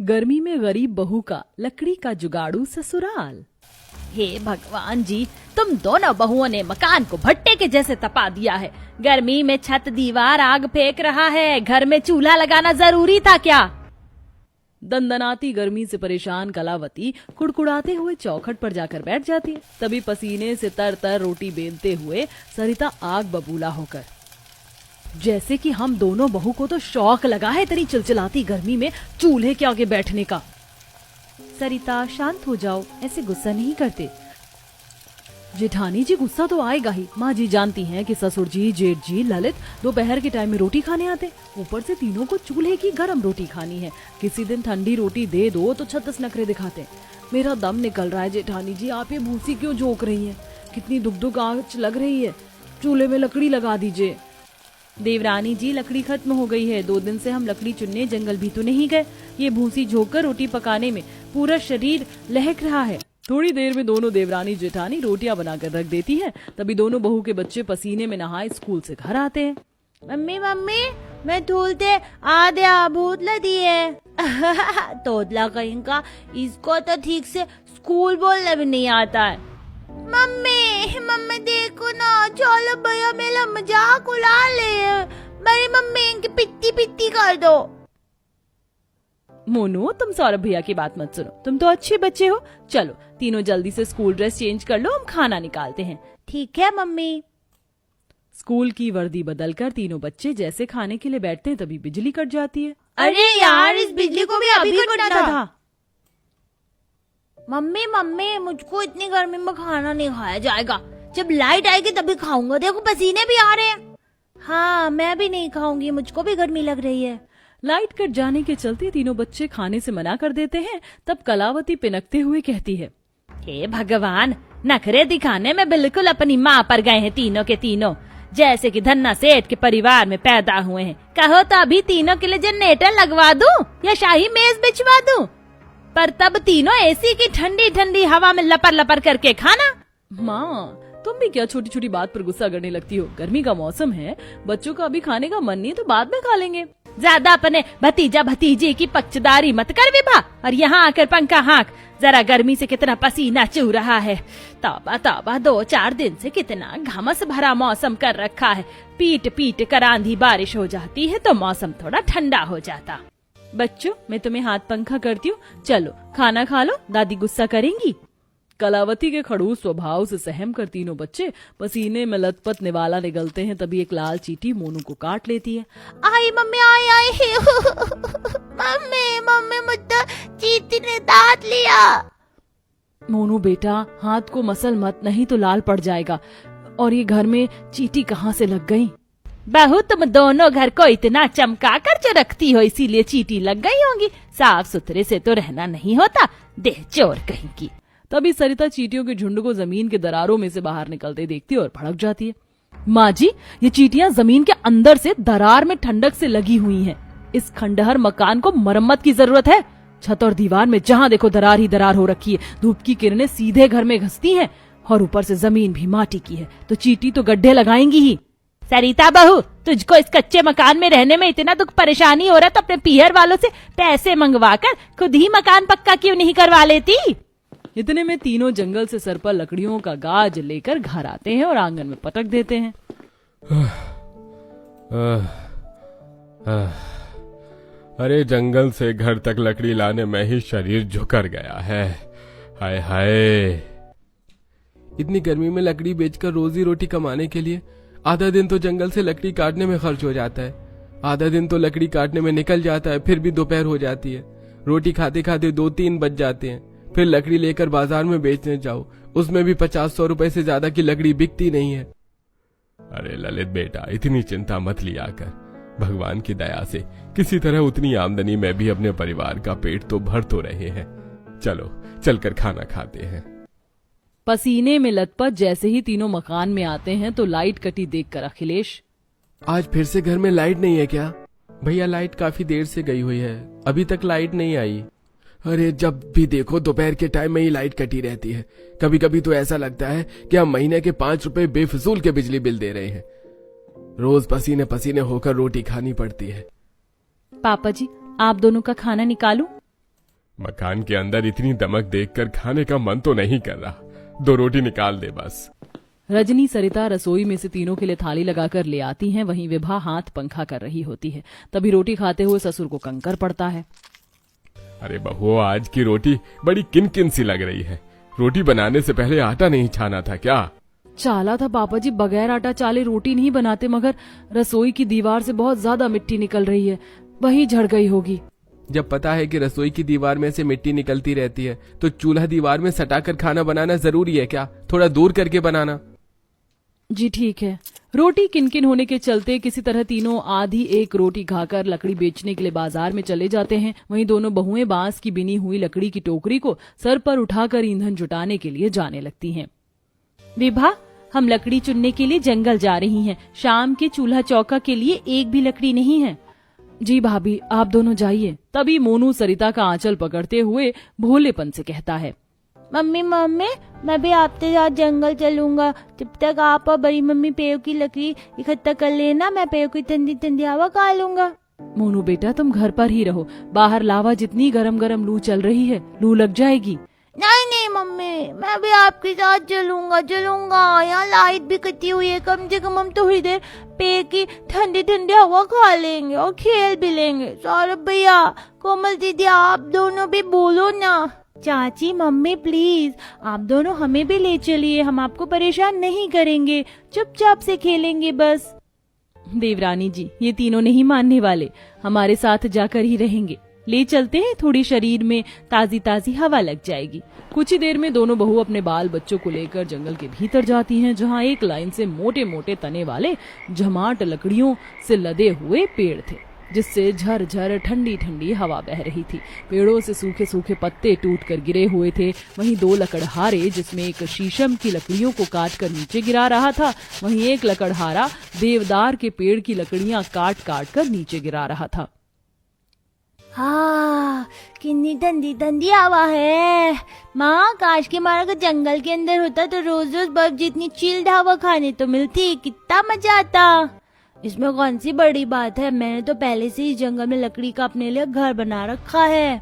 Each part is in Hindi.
गर्मी में गरीब बहू का लकड़ी का जुगाड़ू ससुराल। हे भगवान जी, तुम दोनों बहुओं ने मकान को भट्टे के जैसे तपा दिया है। गर्मी में छत दीवार आग फेंक रहा है, घर में चूल्हा लगाना जरूरी था क्या? दंदनाती गर्मी से परेशान कलावती कुड़कुड़ाते हुए चौखट पर जाकर बैठ जाती है। तभी पसीने से तर तर रोटी बेलते हुए सरिता आग बबूला होकर, जैसे कि हम दोनों बहू को तो शौक लगा है तेरी चिलचिलाती गर्मी में चूल्हे के आगे बैठने का। सरिता शांत हो जाओ, ऐसे गुस्सा नहीं करते। जेठानी जी गुस्सा तो आएगा ही। माँ जी जानती हैं कि ससुर जी, जेठ जी, ललित दोपहर के टाइम में रोटी खाने आते। ऊपर से तीनों को चूल्हे की गर्म रोटी खानी है। किसी दिन ठंडी रोटी दे दो तो 36 नखरे दिखाते। मेरा दम निकल रहा है जेठानी जी, आप ये भूसी क्यों झोंक रही हैं? कितनी दुख आंच लग रही है। चूल्हे में लकड़ी लगा दीजिए। देवरानी जी, लकड़ी खत्म हो गई है। 2 दिन से हम लकड़ी चुनने जंगल भी तो नहीं गए। ये भूसी झोंककर रोटी पकाने में पूरा शरीर लहक रहा है। थोड़ी देर में दोनों देवरानी जेठानी रोटियां बनाकर रख देती है। तभी दोनों बहू के बच्चे पसीने में नहाए स्कूल से घर आते हैं। मम्मी मम्मी, मैं धूलते आधे भूत लदी है। तोदला कहीं का, इसको तो ठीक से स्कूल बोलना भी नहीं आता है। मम्मी मम्मी देखो ना, चलो भैया मेरा मजाक उड़ा ले। मेरी मम्मी इनकी पिट्टी पिट्टी कर दो। मोनू, तुम सौरभ भैया की बात मत सुनो, तुम तो अच्छे बच्चे हो। चलो तीनों जल्दी से स्कूल ड्रेस चेंज कर लो, हम खाना निकालते हैं। ठीक है मम्मी। स्कूल की वर्दी बदलकर तीनों बच्चे जैसे खाने के लिए बैठते हैं तभी बिजली कट जाती है। अरे यार, इस बिजली को भी अभी कटना था। मम्मी मम्मी, मुझको इतनी गर्मी में खाना नहीं खाया जाएगा। जब लाइट आएगी तभी खाऊंगा। देखो पसीने भी आ रहे हैं। हाँ, मैं भी नहीं खाऊंगी, मुझको भी गर्मी लग रही है। लाइट कट जाने के चलते तीनों बच्चे खाने से मना कर देते हैं। तब कलावती पिनकते हुए कहती है, हे भगवान, नखरे दिखाने में बिल्कुल अपनी माँ पर गए हैं तीनों के तीनों। जैसे कि धन्ना सेठ के परिवार में पैदा हुए हैं। कहो तो अभी तीनों के लिए जनरेटर लगवा दूं या शाही मेज बिछवा दूं, पर तब तीनों एसी की ठंडी ठंडी हवा में लपर लपर करके खाना। माँ, तुम भी क्या छोटी छोटी बात पर गुस्सा करने लगती हो? गर्मी का मौसम है, बच्चों का अभी खाने का मन नहीं तो बाद में खा लेंगे। ज्यादा अपने भतीजा भतीजी की पक्षदारी मत कर विभा, और यहाँ आकर पंखा हाँक। जरा गर्मी से कितना पसीना चू रहा है। तौबा तौबा, 2-4 दिन से कितना घमस भरा मौसम कर रखा है। पीट पीट कर आंधी बारिश हो जाती है तो मौसम थोड़ा ठंडा हो जाता। बच्चों, मैं तुम्हें हाथ पंखा करती हूँ, चलो खाना खा लो, दादी गुस्सा करेंगी। कलावती के खड़ूस स्वभाव से सहम कर तीनों बच्चे पसीने में लथपथ निवाला निगलते हैं। तभी एक लाल चींटी मोनू को काट लेती है। आई मम्मी, आई मम्मी मम्मी, मुझे चींटी ने दांत लिया। मोनू बेटा, हाथ को मसल मत, नहीं तो लाल पड़ जाएगा। और ये घर में चींटी कहाँ से लग गई? बहू, तुम दोनों घर को इतना चमका कर जो रखती हो, इसीलिए चींटी लग गई होंगी। साफ सुथरे से तो रहना नहीं होता, देह चोर कहीं की। तभी सरिता चींटियों के झुंड को जमीन के दरारों में से बाहर निकलते देखती है और भड़क जाती है। माँ जी, ये चींटियां जमीन के अंदर से दरार में ठंडक से लगी हुई हैं। इस खंडहर मकान को मरम्मत की जरूरत है। छत और दीवार में जहाँ देखो दरार ही दरार हो रखी है। धूप की किरणें सीधे घर में घसती हैं और ऊपर से जमीन भी माटी की है, तो चींटी तो गड्ढे लगाएंगी ही। सरिता बहू, तुझको इस कच्चे मकान में रहने में इतना दुख परेशानी हो रहा तो अपने पीहर वालों से पैसे मंगवा कर खुद ही मकान पक्का क्यों नहीं करवा लेती? इतने में तीनों जंगल से सर पर लकड़ियों का गाज लेकर घर आते हैं और आंगन में पटक देते हैं। अरे जंगल से घर तक लकड़ी लाने में ही शरीर झुकर गया है। हाय हाय, इतनी गर्मी में लकड़ी बेचकर रोजी रोटी कमाने के लिए आधा दिन तो जंगल से लकड़ी काटने में खर्च हो जाता है। आधा दिन तो लकड़ी काटने में निकल जाता है, फिर भी दोपहर हो जाती है। रोटी खाते खाते 2-3 बज जाते हैं। फिर लकड़ी लेकर बाजार में बेचने जाओ, उसमें भी 50-100 रुपए से ज्यादा की लकड़ी बिकती नहीं है। अरे ललित बेटा, इतनी चिंता मत लिया कर। भगवान की दया से किसी तरह उतनी आमदनी में भी अपने परिवार का पेट तो भर तो रहे हैं। चलो चलकर खाना खाते हैं। पसीने में लथपथ जैसे ही तीनों मकान में आते हैं तो लाइट कटी देखकर अखिलेश, आज फिर से घर में लाइट नहीं है क्या? भैया, लाइट काफी देर से गई हुई है, अभी तक लाइट नहीं आई। अरे जब भी देखो दोपहर के टाइम में ही लाइट कटी रहती है। कभी कभी तो ऐसा लगता है कि हम महीने के 5 रुपए बेफिजूल के बिजली बिल दे रहे हैं। रोज पसीने पसीने होकर रोटी खानी पड़ती है। पापा जी, आप दोनों का खाना निकालूं? मकान के अंदर इतनी दमक देखकर खाने का मन तो नहीं कर रहा। 2 रोटी निकाल दे बस। रजनी सरिता रसोई में से तीनों के लिए थाली लगाकर ले आती हैं। वहीं विभा हाथ पंखा कर रही होती है। तभी रोटी खाते हुए ससुर को कंकर पड़ता है। अरे बहू, आज की रोटी बड़ी किन सी लग रही है। रोटी बनाने से पहले आटा नहीं छाना था क्या? चाला था पापा जी, बगैर आटा चाले रोटी नहीं बनाते, मगर रसोई की दीवार से बहुत ज्यादा मिट्टी निकल रही है, वही झड़ गई होगी। जब पता है कि रसोई की दीवार में से मिट्टी निकलती रहती है तो चूल्हा दीवार में सटाकर खाना बनाना जरूरी है क्या? थोड़ा दूर करके बनाना। जी ठीक है। रोटी किनकिन होने के चलते किसी तरह तीनों आधी एक रोटी खाकर लकड़ी बेचने के लिए बाजार में चले जाते हैं। वहीं दोनों बहुएं बांस की बिनी हुई लकड़ी की टोकरी को सर पर उठाकर ईंधन जुटाने के लिए जाने लगती हैं। विभा, हम लकड़ी चुनने के लिए जंगल जा रही हैं। शाम के चूल्हा चौका के लिए एक भी लकड़ी नहीं है। जी भाभी, आप दोनों जाइए। तभी मोनू सरिता का आंचल पकड़ते हुए भोलेपन से कहता है, मम्मी मम्मी, मैं भी आपके साथ जंगल चलूंगा। जब तक आप और बड़ी मम्मी पेड़ की लकड़ी इकट्ठा कर लेना, मैं पेड़ की ठंडी ठंडी हवा खा लूंगा। मोनू बेटा, तुम घर पर ही रहो। बाहर लावा जितनी गरम गरम लू चल रही है, लू लग जाएगी। नहीं नहीं मम्मी, मैं भी आपके साथ चलूंगा। यहाँ लाइट भी कटी हुई है, कम से कम हम थोड़ी देर पेड़ की ठंडी ठंडी हवा खा लेंगे और खेल भी लेंगे। सौरभ भैया, कोमल दीदी, आप दोनों भी बोलो ना। चाची, मम्मी प्लीज, आप दोनों हमें भी ले चलिए, हम आपको परेशान नहीं करेंगे, चुपचाप से खेलेंगे बस। देवरानी जी, ये तीनों नहीं मानने वाले, हमारे साथ जाकर ही रहेंगे। ले चलते हैं, थोड़ी शरीर में ताजी ताजी हवा लग जाएगी। कुछ ही देर में दोनों बहू अपने बाल बच्चों को लेकर जंगल के भीतर जाती हैं, जहां एक लाइन से मोटे मोटे तने वाले झमाट लकड़ियों से लदे हुए पेड़ थे, जिससे झरझर ठंडी ठंडी हवा बह रही थी। पेड़ों से सूखे सूखे पत्ते टूट कर गिरे हुए थे। वहीं 2 लकड़हारे, जिसमें एक शीशम की लकड़ियों को काट कर नीचे गिरा रहा था, वहीं एक लकड़हारा देवदार के पेड़ की लकड़ियां काट काट कर नीचे गिरा रहा था। हाँ, कितनी ठंडी ठंडी हवा है। माँ, काश के मारा का जंगल के अंदर होता तो रोज रोज बर्फ जितनी चिल्ड हवा खाने तो मिलती, कितना मजा आता। इसमें कौन सी बड़ी बात है, मैंने तो पहले से ही जंगल में लकड़ी का अपने लिए घर बना रखा है।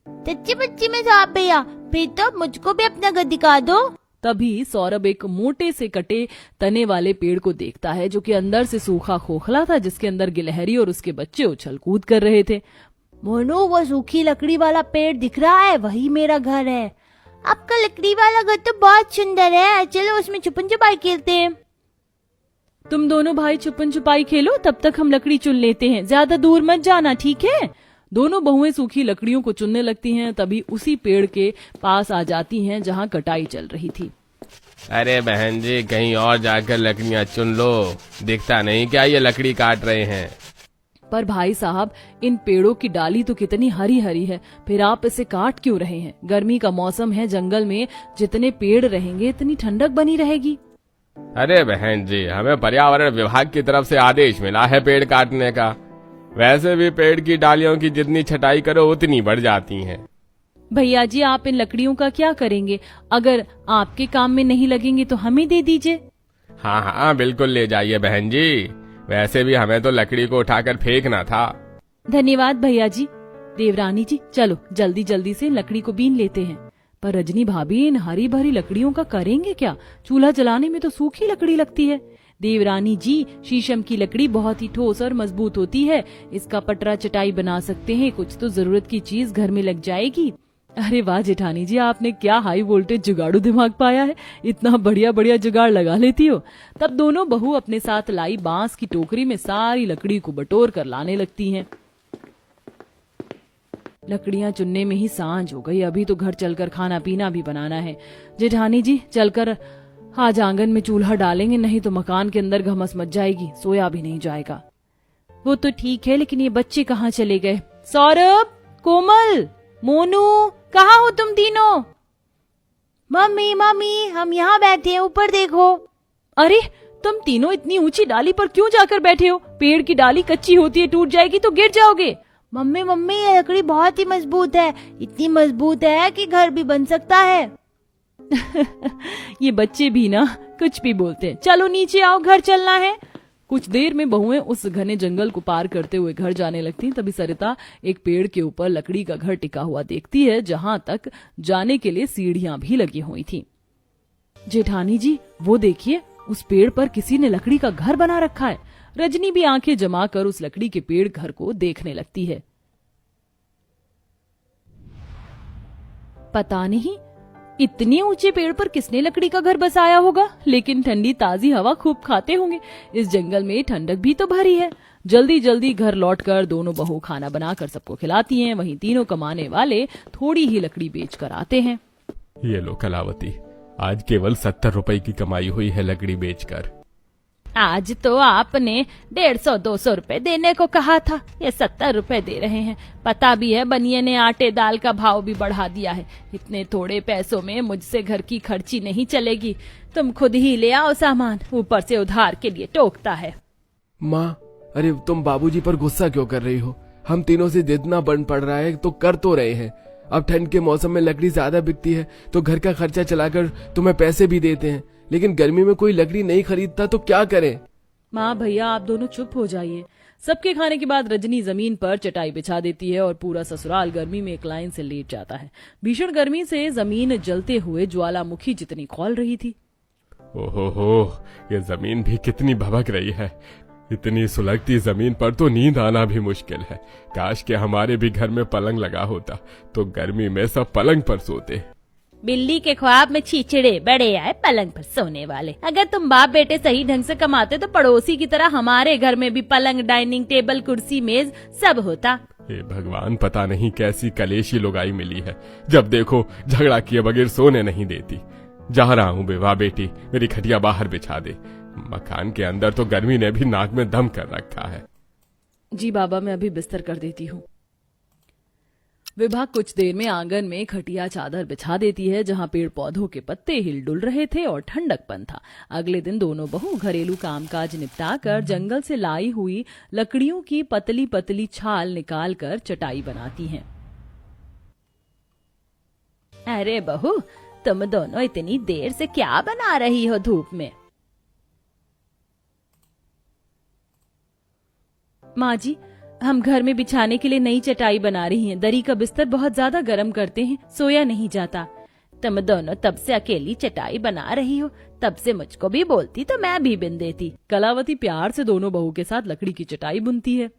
सच्ची बच्ची में साहब भैया, फिर तो मुझको भी अपना घर दिखा दो। तभी सौरभ एक मोटे से कटे तने वाले पेड़ को देखता है, जो कि अंदर से सूखा खोखला था, जिसके अंदर गिलहरी और उसके बच्चे उछल कूद कर रहे थे। मोनू, वो सूखी लकड़ी वाला पेड़ दिख रहा है, वही मेरा घर है। आपका लकड़ी वाला घर तो बहुत सुंदर है, चलो उसमें छुपन छुपाई खेलते हैं। तुम दोनों भाई छुपन छुपाई खेलो, तब तक हम लकड़ी चुन लेते हैं, ज्यादा दूर मत जाना, ठीक है? दोनों बहुएं सूखी लकड़ियों को चुनने लगती हैं। तभी उसी पेड़ के पास आ जाती हैं जहां कटाई चल रही थी। अरे बहन जी, कहीं और जाकर लकड़ियां चुन लो, दिखता नहीं क्या ये लकड़ी काट रहे हैं? पर भाई साहब, इन पेड़ों की डाली तो कितनी हरी हरी है, फिर आप इसे काट क्यों रहे हैं? गर्मी का मौसम है, जंगल में जितने पेड़ रहेंगे इतनी ठंडक बनी रहेगी। अरे बहन जी, हमें पर्यावरण विभाग की तरफ से आदेश मिला है पेड़ काटने का। वैसे भी पेड़ की डालियों की जितनी छटाई करो उतनी बढ़ जाती हैं। भैया जी, आप इन लकड़ियों का क्या करेंगे? अगर आपके काम में नहीं लगेंगे तो हमें दे दीजिए। हाँ हाँ, बिल्कुल ले जाइए बहन जी, वैसे भी हमें तो लकड़ी को उठाकर फेंकना था। धन्यवाद भैया जी। देवरानी जी, चलो जल्दी जल्दी से लकड़ी को बीन लेते हैं। पर रजनी भाभी, इन हरी भरी लकड़ियों का करेंगे क्या? चूल्हा जलाने में तो सूखी लकड़ी लगती है। देवरानी जी, शीशम की लकड़ी बहुत ही ठोस और मजबूत होती है, इसका पटरा चटाई बना सकते हैं, कुछ तो जरूरत की चीज घर में लग जाएगी। अरे वाह जेठानी जी, आपने क्या हाई वोल्टेज जुगाड़ू दिमाग पाया है, इतना बढ़िया बढ़िया जुगाड़ लगा लेती हो। तब दोनों बहू अपने साथ लाई बांस की टोकरी में सारी लकड़ी को बटोर कर लाने लगती हैं। लकड़ियां चुनने में ही सांझ हो गई, अभी तो घर चलकर खाना पीना भी बनाना है। जेठानी जी, चलकर आज आंगन में चूल्हा डालेंगे, नहीं तो मकान के अंदर घमस मच जाएगी, सोया भी नहीं जाएगा। वो तो ठीक है, लेकिन ये बच्चे कहाँ चले गए? सौरभ, कोमल, मोनू, कहाँ हो तुम तीनों? मम्मी मम्मी, हम यहाँ बैठे हैं, ऊपर देखो। अरे, तुम तीनों इतनी ऊंची डाली पर क्यों जाकर बैठे हो? पेड़ की डाली कच्ची होती है, टूट जाएगी तो गिर जाओगे। मम्मी मम्मी, ये लकड़ी बहुत ही मजबूत है, इतनी मजबूत है कि घर भी बन सकता है। ये बच्चे भी ना कुछ भी बोलते हैं। चलो नीचे आओ, घर चलना है। कुछ देर में बहुएं उस घने जंगल को पार करते हुए घर जाने लगती। तभी सरिता एक पेड़ के ऊपर लकड़ी का घर टिका हुआ देखती है, जहां तक जाने के लिए सीढ़ियां भी लगी हुई थी। जेठानी जी, वो देखिए, उस पेड़ पर किसी ने लकड़ी का घर बना रखा है। रजनी भी आंखें जमाकर उस लकड़ी के पेड़ घर को देखने लगती है। पता नहीं इतने ऊंचे पेड़ पर किसने लकड़ी का घर बसाया होगा, लेकिन ठंडी ताजी हवा खूब खाते होंगे। इस जंगल में ठंडक भी तो भरी है। जल्दी जल्दी घर लौटकर दोनों बहू खाना बनाकर सबको खिलाती हैं। वहीं तीनों कमाने वाले थोड़ी ही लकड़ी बेचकर आते हैं। ये लो कलावती, आज केवल 70 रुपए की कमाई हुई है लकड़ी बेचकर। आज तो आपने 150-200 रुपए देने को कहा था, ये 70 रुपए दे रहे हैं। पता भी है बनिए ने आटे दाल का भाव भी बढ़ा दिया है। इतने थोड़े पैसों में मुझसे घर की खर्ची नहीं चलेगी। तुम खुद ही ले आओ सामान, ऊपर से उधार के लिए टोकता है। माँ, अरे तुम बाबूजी पर गुस्सा क्यों कर रही हो? हम तीनों से जितना बन पड़ रहा है तो कर तो रहे हैं। अब ठंड के मौसम में लकड़ी ज्यादा बिकती है तो घर का खर्चा चलाकर तुम्हें पैसे भी देते हैं, लेकिन गर्मी में कोई लकड़ी नहीं खरीदता तो क्या करें? माँ भैया, आप दोनों चुप हो जाइए। सबके खाने के बाद रजनी जमीन पर चटाई बिछा देती है और पूरा ससुराल गर्मी में एक लाइन से लेट जाता है। भीषण गर्मी से जमीन जलते हुए ज्वालामुखी जितनी खौल रही थी। ओहो, ये जमीन भी कितनी भभक रही है। इतनी सुलगती जमीन पर तो नींद आना भी मुश्किल है। काश के हमारे भी घर में पलंग लगा होता तो गर्मी में सब पलंग पर सोते। बिल्ली के ख्वाब में छीछड़े बड़े आए पलंग पर सोने वाले। अगर तुम बाप बेटे सही ढंग से कमाते तो पड़ोसी की तरह हमारे घर में भी पलंग, डाइनिंग टेबल, कुर्सी, मेज सब होता। हे भगवान, पता नहीं कैसी कलेशी लुगाई मिली है, जब देखो झगड़ा किए बगैर सोने नहीं देती। जा रहा हूँ बेवा बेटी, मेरी खटिया बाहर बिछा दे। मकान के अंदर तो गर्मी ने भी नाक में दम कर रखा है। जी बाबा, मैं अभी बिस्तर कर देती हूँ। विभा कुछ देर में आंगन में खटिया चादर बिछा देती है, जहां पेड़ पौधों के पत्ते हिल डुल रहे थे और ठंडकपन था। अगले दिन दोनों बहू घरेलू कामकाज निपटाकर जंगल से लाई हुई लकड़ियों की पतली पतली छाल निकालकर चटाई बनाती हैं। अरे बहू, तुम दोनों इतनी देर से क्या बना रही हो धूप में? माँ जी, हम घर में बिछाने के लिए नई चटाई बना रही हैं। दरी का बिस्तर बहुत ज्यादा गर्म करते हैं, सोया नहीं जाता। तुम दोनों तब से अकेली चटाई बना रही हो, तब से मुझको भी बोलती तो मैं भी बिन देती। कलावती प्यार से दोनों बहू के साथ लकड़ी की चटाई बुनती है।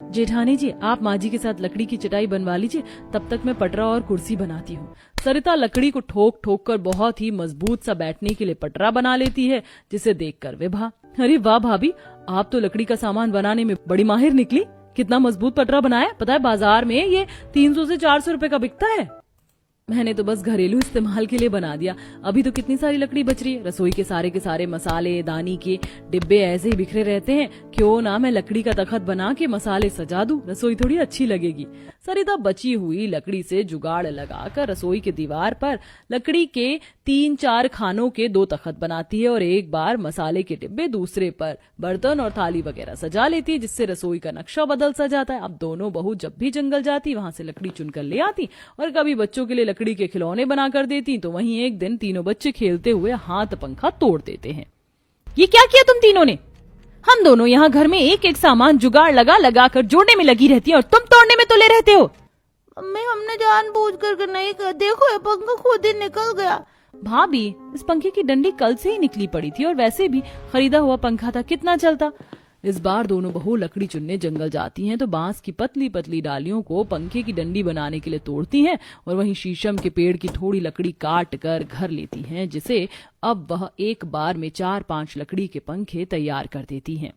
जेठानी जी, आप माँ जी के साथ लकड़ी की चटाई बनवा लीजिए, तब तक मैं पटरा और कुर्सी बनाती हूँ। सरिता लकड़ी को ठोक ठोक कर बहुत ही मजबूत सा बैठने के लिए पटरा बना लेती है, जिसे देखकर विभा, अरे वाह भाभी, आप तो लकड़ी का सामान बनाने में बड़ी माहिर निकली। कितना मजबूत पटरा बनाया। पता है बाजार में ये 300 से 400 रुपए का बिकता है। मैंने तो बस घरेलू इस्तेमाल के लिए बना दिया। अभी तो कितनी सारी लकड़ी बच रही है। रसोई के सारे मसाले दानी के डिब्बे ऐसे ही बिखरे रहते हैं। क्यों ना मैं लकड़ी का तखत बना के मसाले सजा दूं, रसोई थोड़ी अच्छी लगेगी। सरिता बची हुई लकड़ी से जुगाड़ लगाकर रसोई के दीवार पर लकड़ी के 3-4 खानों के 2 तखत बनाती है और एक बार मसाले के डिब्बे, दूसरे पर बर्तन और थाली वगैरह सजा लेती है, जिससे रसोई का नक्शा बदल सा जाता है। अब दोनों बहू जब भी जंगल जाती वहां से लकड़ी चुनकर ले आती और कभी बच्चों के लिए लकड़ी के खिलौने बना कर देती, तो वहीं एक दिन तीनों बच्चे खेलते हुए हाथ पंखा तोड़ देते हैं। ये क्या किया तुम तीनों ने? हम दोनों यहाँ घर में एक एक सामान जुगाड़ लगा कर जोड़ने में लगी रहती है और तुम तोड़ने में तुले रहते हो। मम्मी, हमने जानबूझ कर नहीं कर, देखो ये पंखा खुद ही निकल गया। भाभी, इस पंखे की डंडी कल से ही निकली पड़ी थी और वैसे भी खरीदा हुआ पंखा था, कितना चलता। इस बार दोनों बहू लकड़ी चुनने जंगल जाती हैं तो बांस की पतली पतली डालियों को पंखे की डंडी बनाने के लिए तोड़ती हैं और वहीं शीशम के पेड़ की थोड़ी लकड़ी काट कर घर लेती हैं, जिसे अब वह एक बार में 4-5 लकड़ी के पंखे तैयार कर देती हैं।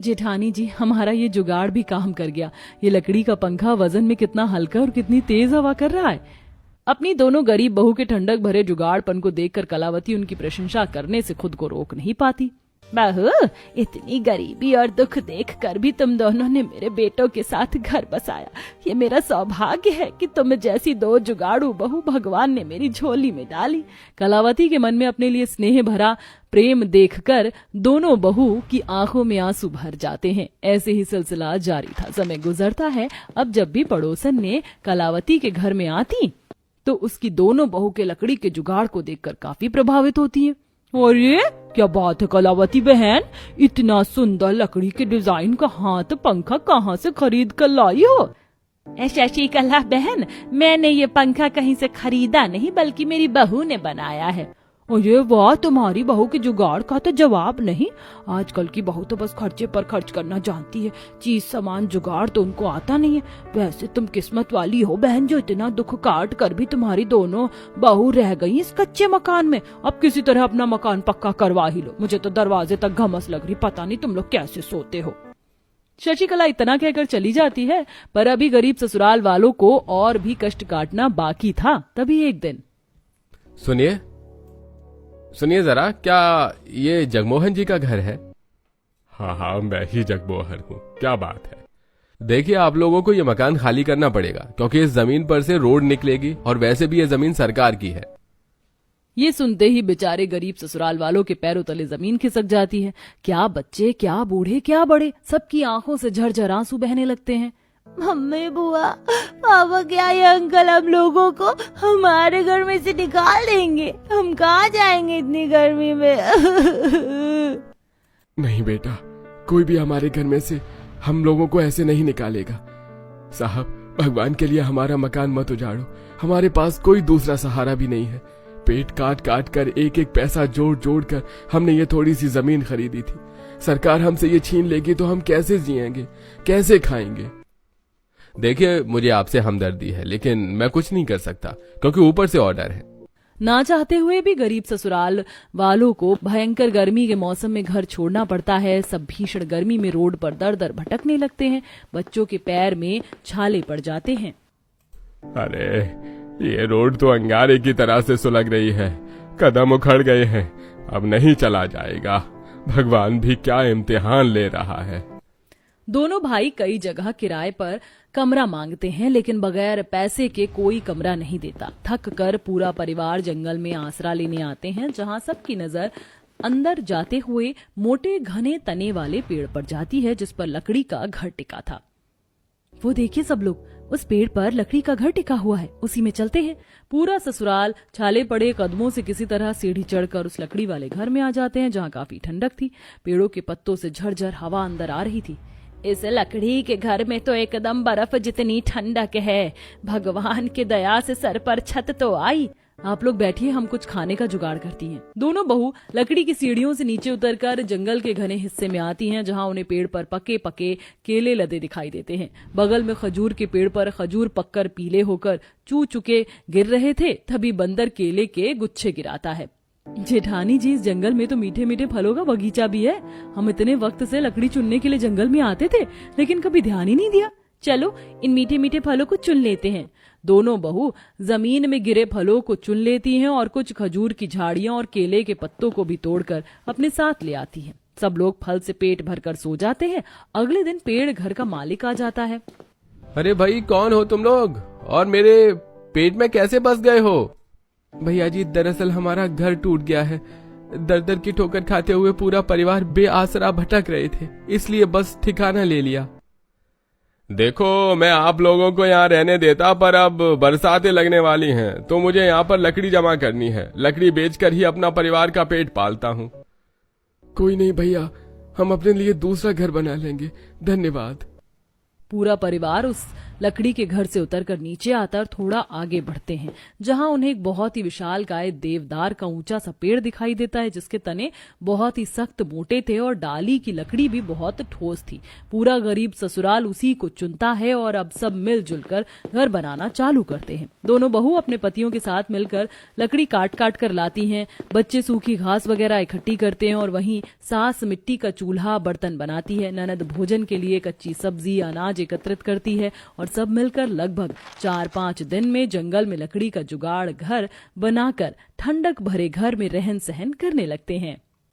जेठानी जी, हमारा ये जुगाड़ भी काम कर गया। ये लकड़ी का पंखा वजन में कितना हल्का और कितनी तेज हवा कर रहा है। अपनी दोनों गरीब बहू के ठंडक भरे जुगाड़पन को देखकर कलावती उनकी प्रशंसा करने से खुद को रोक नहीं पाती। बहू, इतनी गरीबी और दुख देखकर भी तुम दोनों ने मेरे बेटों के साथ घर बसाया। ये मेरा सौभाग्य है कि तुम जैसी 2 जुगाड़ू बहू भगवान ने मेरी झोली में डाली। कलावती के मन में अपने लिए स्नेह भरा प्रेम देखकर दोनों बहू की आंखों में आंसू भर जाते हैं। ऐसे ही सिलसिला जारी था। समय गुजरता है। अब जब भी पड़ोसन ने कलावती के घर में आती तो उसकी दोनों बहू के लकड़ी के जुगाड़ को देखकर काफी प्रभावित होती है। और ये क्या बात है कलावती बहन, इतना सुंदर लकड़ी के डिजाइन का हाथ पंखा कहाँ से खरीद कर लाई हो? शशिकला बहन, मैंने ये पंखा कहीं से खरीदा नहीं बल्कि मेरी बहू ने बनाया है। अरे वाह, तुम्हारी बहू के जुगाड़ का तो जवाब नहीं। आजकल की बहू तो बस खर्चे पर खर्च करना जानती है, चीज सामान जुगाड़ तो उनको आता नहीं है। वैसे तुम किस्मत वाली हो बहन, जो इतना दुख काट कर भी तुम्हारी दोनों बहू रह गई इस कच्चे मकान में। अब किसी तरह अपना मकान पक्का करवा ही लो, मुझे तो दरवाजे तक घमस लग रही, पता नहीं तुम लोग कैसे सोते हो। शशिकला इतना कहकर चली जाती है, पर अभी गरीब ससुराल वालों को और भी कष्ट काटना बाकी था। तभी एक दिन, सुनिए जरा, क्या ये जगमोहन जी का घर है? हाँ हाँ, मैं ही जगमोहन हूँ। क्या बात है? देखिए, आप लोगों को ये मकान खाली करना पड़ेगा क्योंकि इस जमीन पर से रोड निकलेगी और वैसे भी ये जमीन सरकार की है। ये सुनते ही बेचारे गरीब ससुराल वालों के पैरों तले जमीन खिसक जाती है। क्या बच्चे, क्या बूढ़े, क्या बड़े, सबकी आंखों से झरझर आंसू बहने लगते हैं। मम्मी, बुआ, पापा, क्या ये अंकल हम लोगों को हमारे घर में से निकाल देंगे? हम कहाँ जाएंगे इतनी गर्मी में? नहीं बेटा, कोई भी हमारे घर में से हम लोगों को ऐसे नहीं निकालेगा। साहब, भगवान के लिए हमारा मकान मत उजाड़ो, हमारे पास कोई दूसरा सहारा भी नहीं है। पेट काट काट कर एक एक पैसा जोड़ जोड़ कर हमने ये थोड़ी सी जमीन खरीदी थी। सरकार हमसे ये छीन लेगी तो हम कैसे जिएंगे, कैसे खाएंगे? देखिए, मुझे आपसे हमदर्दी है, लेकिन मैं कुछ नहीं कर सकता क्योंकि ऊपर से ऑर्डर है। ना चाहते हुए भी गरीब ससुराल वालों को भयंकर गर्मी के मौसम में घर छोड़ना पड़ता है। सब भीषण गर्मी में रोड पर दर दर भटकने लगते हैं। बच्चों के पैर में छाले पड़ जाते हैं। अरे, ये रोड तो अंगारे की तरह से सुलग रही है, कदम उखड़ गए हैं, अब नहीं चला जाएगा। भगवान भी क्या इम्तिहान ले रहा है। दोनों भाई कई जगह किराए पर कमरा मांगते हैं, लेकिन बगैर पैसे के कोई कमरा नहीं देता। थक कर पूरा परिवार जंगल में आसरा लेने आते हैं, जहां सबकी नजर अंदर जाते हुए मोटे घने तने वाले पेड़ पर जाती है, जिस पर लकड़ी का घर टिका था। वो देखिए सब लोग, उस पेड़ पर लकड़ी का घर टिका हुआ है, उसी में चलते हैं। पूरा ससुराल छाले पड़े कदमों से किसी तरह सीढ़ी चढ़कर उस लकड़ी वाले घर में आ जाते हैं, जहाँ काफी ठंडक थी। पेड़ों के पत्तों से झरझर हवा अंदर आ रही थी। इस लकड़ी के घर में तो एकदम बर्फ जितनी ठंडक है। भगवान की दया से सर पर छत तो आई। आप लोग बैठिए, हम कुछ खाने का जुगाड़ करती हैं। दोनों बहू लकड़ी की सीढ़ियों से नीचे उतरकर जंगल के घने हिस्से में आती हैं, जहां उन्हें पेड़ पर पके पके केले लदे दिखाई देते हैं। बगल में खजूर के पेड़ पर खजूर पककर पीले होकर चू चुके गिर रहे थे। तभी बंदर केले के गुच्छे गिराता है। जेठानी जी, इस जंगल में तो मीठे मीठे फलों का बगीचा भी है। हम इतने वक्त से लकड़ी चुनने के लिए जंगल में आते थे, लेकिन कभी ध्यान ही नहीं दिया। चलो इन मीठे मीठे फलों को चुन लेते हैं। दोनों बहू जमीन में गिरे फलों को चुन लेती हैं और कुछ खजूर की झाड़ियां और केले के पत्तों को भी तोड़कर अपने साथ ले आती हैं। सब लोग फल से पेट भरकर सो जाते हैं। अगले दिन पेड़ घर का मालिक आ जाता है। अरे भाई, कौन हो तुम लोग और मेरे पेट में कैसे बस गए हो? भैया जी, दरअसल हमारा घर टूट गया है। दर दर की ठोकर खाते हुए पूरा परिवार बेआसरा भटक रहे थे, इसलिए बस ठिकाना ले लिया। देखो, मैं आप लोगों को यहाँ रहने देता, पर अब बरसातें लगने वाली हैं तो मुझे यहाँ पर लकड़ी जमा करनी है। लकड़ी बेचकर ही अपना परिवार का पेट पालता हूँ। कोई नहीं भैया, हम अपने लिए दूसरा घर बना लेंगे, धन्यवाद। पूरा परिवार उस लकड़ी के घर से उतरकर नीचे आता और थोड़ा आगे बढ़ते हैं, जहां उन्हें एक बहुत ही विशालकाय देवदार का ऊंचा सा पेड़ दिखाई देता है, जिसके तने बहुत ही सख्त मोटे थे और डाली की लकड़ी भी बहुत ठोस थी। पूरा गरीब ससुराल उसी को चुनता है और अब सब मिलजुल कर घर बनाना चालू करते हैं। दोनों बहू अपने पतियों के साथ मिलकर लकड़ी काट काट कर लाती हैं। बच्चे सूखी घास वगैरह इकट्ठी करते हैं और वहीं सास मिट्टी का चूल्हा बर्तन बनाती है। ननद भोजन के लिए कच्ची सब्जी अनाज एकत्रित करती है और सब मिलकर लगभग 4-5 दिन में जंगल में लकड़ी का जुगाड़ घर बनाकर ठंडक भरे घर में रहन सहन करने लगते हैं।